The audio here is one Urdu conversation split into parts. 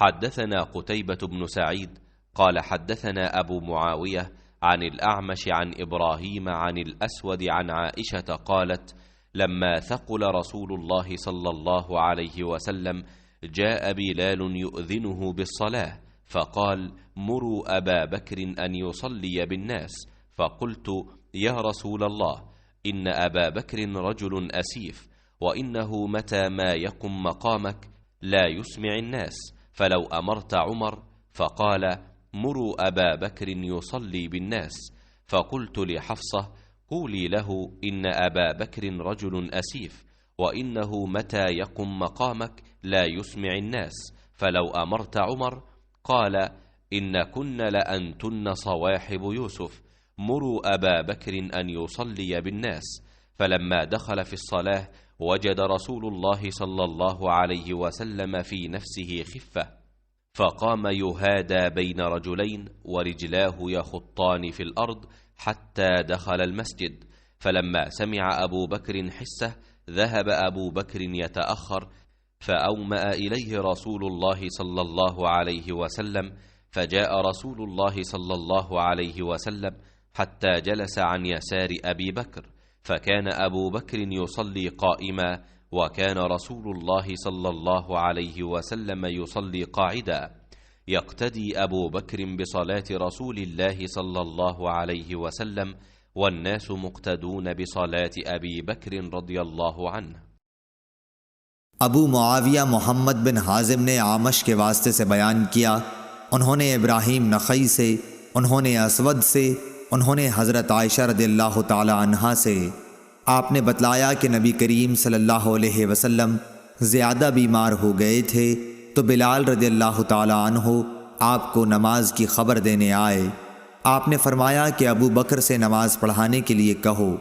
حدثنا قتيبة بن سعيد قال حدثنا أبو معاوية عن الأعمش عن إبراهيم عن الأسود عن عائشة قالت: لما ثقل رسول الله صلى الله عليه وسلم جاء بلال يؤذنه بالصلاة، فقال: مروا أبا بكر أن يصلي بالناس. فقلت: يا رسول الله، إن أبا بكر رجل أسيف، وإنه متى ما يقم مقامك لا يسمع الناس، فلو أمرت عمر. فقال: مروا أبا بكر يصلي بالناس. فقلت لحفصة: قولي له إن أبا بكر رجل أسيف، وإنه متى يقم مقامك لا يسمع الناس، فلو أمرت عمر. قال: إن كن لأنتن صواحب يوسف، مروا أبا بكر أن يصلي بالناس. فلما دخل في الصلاة وجد رسول الله صلى الله عليه وسلم في نفسه خفة، فقام يهادى بين رجلين ورجلاه يخطان في الأرض حتى دخل المسجد. فلما سمع أبو بكر حسه ذهب أبو بكر يتأخر، فأومأ إليه رسول الله صلى الله عليه وسلم، فجاء رسول الله صلى الله عليه وسلم حتى جلس عن يسار أبي بكر، فكان أبو بكر يصلي قائما، وكان رسول الله صلى الله عليه وسلم يصلي قاعدا. يقتدي أبو بكر بصلاة رسول الله صلى الله عليه وسلم، والناس مقتدون بصلاة أبي بكر رضي الله عنه۔ ابو معاویہ محمد بن حازم نے اعمش کے واسطے سے بیان کیا، انہوں نے ابراہیم نخعی سے، انہوں نے اسود سے، انہوں نے حضرت عائشہ رضی اللہ تعالی عنہا سے، آپ نے بتلایا کہ نبی کریم صلی اللہ علیہ وسلم زیادہ بیمار ہو گئے تھے تو بلال رضی اللہ تعالی عنہ آپ کو نماز کی خبر دینے آئے۔ آپ نے فرمایا کہ ابو بکر سے نماز پڑھانے کے لیے کہو۔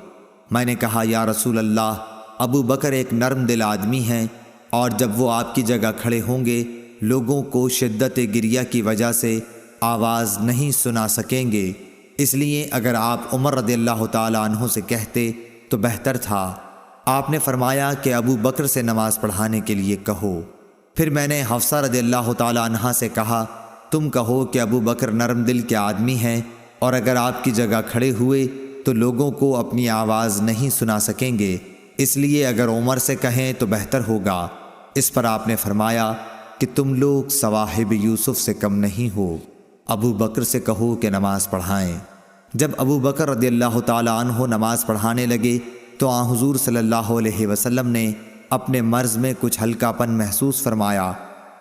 میں نے کہا: یا رسول اللہ، ابو بکر ایک نرم دل آدمی ہیں، اور جب وہ آپ کی جگہ کھڑے ہوں گے لوگوں کو شدت گریہ کی وجہ سے آواز نہیں سنا سکیں گے، اس لیے اگر آپ عمر رضی اللہ تعالی عنہ سے کہتے تو بہتر تھا۔ آپ نے فرمایا کہ ابو بکر سے نماز پڑھانے کے لیے کہو۔ پھر میں نے حفصہ رضی اللہ تعالی عنہا سے کہا: تم کہو کہ ابو بکر نرم دل کے آدمی ہیں، اور اگر آپ کی جگہ کھڑے ہوئے تو لوگوں کو اپنی آواز نہیں سنا سکیں گے، اس لیے اگر عمر سے کہیں تو بہتر ہوگا۔ اس پر آپ نے فرمایا کہ تم لوگ صواحب یوسف سے کم نہیں ہو، ابو بکر سے کہو کہ نماز پڑھائیں۔ جب ابو بکر رضی اللہ تعالی عنہ نماز پڑھانے لگے تو آن حضور صلی اللہ علیہ وسلم نے اپنے مرض میں کچھ ہلکا پن محسوس فرمایا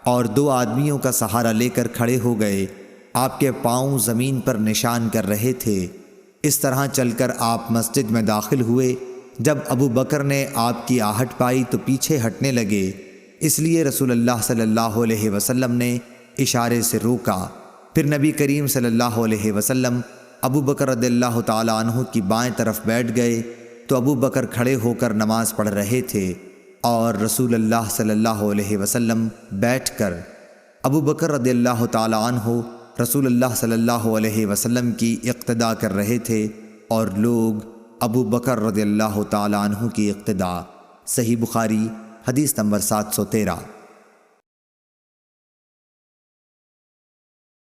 اور دو آدمیوں کا سہارا لے کر کھڑے ہو گئے۔ آپ کے پاؤں زمین پر نشان کر رہے تھے۔ اس طرح چل کر آپ مسجد میں داخل ہوئے۔ جب ابو بکر نے آپ کی آہٹ پائی تو پیچھے ہٹنے لگے، اس لیے رسول اللہ صلی اللہ علیہ وسلم نے اشارے سے روکا۔ پھر نبی کریم صلی اللہ علیہ وسلم ابو بکر رضی اللہ تعالی عنہ کی بائیں طرف بیٹھ گئے تو ابو بکر کھڑے ہو کر نماز پڑھ رہے تھے، اور رسول اللہ صلی اللہ علیہ وسلم بیٹھ کر ابو بکر رضی اللہ تعالی عنہ رسول اللہ صلی اللہ علیہ وسلم کی اقتداء کر رہے تھے، اور لوگ ابو بکر رضی اللہ تعالی عنہ کی اقتداء۔ صحیح بخاری حدیث نمبر 713۔